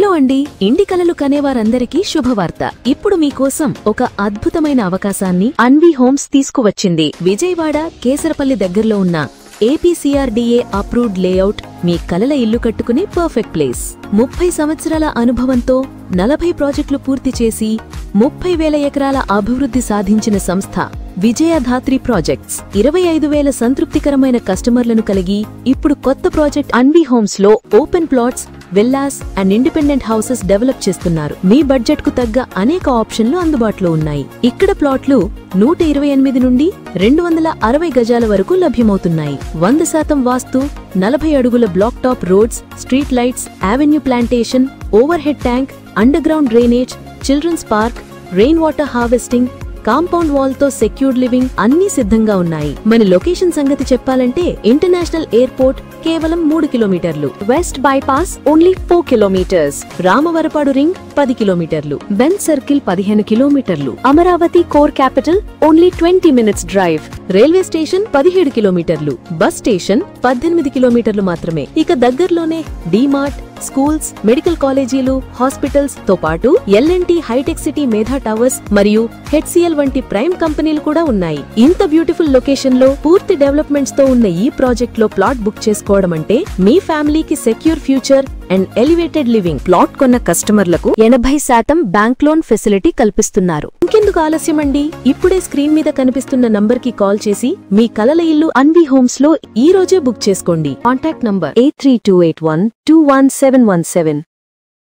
Hello అండి, ఇంటి కలలు కనేవారందరికీ శుభవార్త. ఇప్పుడు మీకోసం ఒక అద్భుతమైన అవకాశాన్ని అన్వీ హోమ్స్ తీసుకువచ్చింది. విజయవాడ కేసరపల్లి దగ్గరలో ఉన్న ఏపీసీఆర్డీఏ అప్రూవ్డ్ లేఅవుట్ మీ కలల ఇల్లు కట్టుకునే పర్ఫెక్ట్ ప్లేస్. 30 సంవత్సరాల అనుభవంతో 40 ప్రాజెక్టులు పూర్తి చేసి 30,000 ఎకరాల అభివృద్ధి సాధించిన సంస్థ విజయధాత్రి ప్రాజెక్ట్స్. 25,000 సంతృప్తికరమైన కస్టమర్లను కలిగి ఇప్పుడు కొత్త ప్రాజెక్ట్ అన్వీ హోమ్స్ లో open plots, villas and independent houses develop చేస్తున్నారు. మీ బడ్జెట్ కు తగ్గ అనేక ఆప్షన్లు అందుబాటులో ఉన్నాయి. ఇక్కడ ప్లాట్లు 128 నుండి 260 గజాల వరకు లభ్యమవుతున్నాయి. 100% వాస్తు, 40 అడుగుల black top roads, street lights, avenue plantation, overhead tank, underground drainage, children's park, rain water harvesting, compound wall తో సెక్యూర్డ్ లివింగ్ అన్ని సిద్ధంగా ఉన్నాయి. మన లొకేషన్ సంగతి చెప్పాలంటే ఇంటర్నేషనల్ ఎయిర్పోర్ట్ కేవలం 3 కిలోమీటర్లు, west bypass only 4 kilometres, Ramavarapadu ring 10 కిలోమీటర్లు, బెంజ్ సర్కిల్ 15 కిలోమీటర్లు, Amaravati core capital only 20 minutes drive, railway station 17 కిలోమీటర్లు, బస్ స్టేషన్ 18 కిలోమీటర్లు మాత్రమే. ఇక దగ్గరలోనే డీమార్ట్, స్కూల్స్, మెడికల్ కాలేజీలు, హాస్పిటల్స్ తో పాటు ఎల్ఎన్టీ, హైటెక్ సిటీ, మేధా టవర్స్ మరియు హెచ్సిఎల్ వంటి ప్రైమ్ కంపెనీలు కూడా ఉన్నాయి. ఇంత బ్యూటిఫుల్ లొకేషన్ లో పూర్తి డెవలప్మెంట్స్ తో ఉన్న ఈ ప్రాజెక్ట్ లో ప్లాట్ బుక్ చేసుకోవడం అంటే మీ ఫ్యామిలీకి secure future and elevated living. Plot కొన్న కస్టమర్లకు 80% బ్యాంక్ లోన్ ఫెసిలిటీ కల్పిస్తున్నారు. ఇంకెందుకు ఆలస్యమండి, ఇప్పుడే స్క్రీన్ మీద కనిపిస్తున్న నంబర్ కి కాల్ చేసి మీ కలల ఇల్లు అన్వీ హోమ్స్ లో ఈ రోజే బుక్ చేసుకోండి. Contact number 8328121717.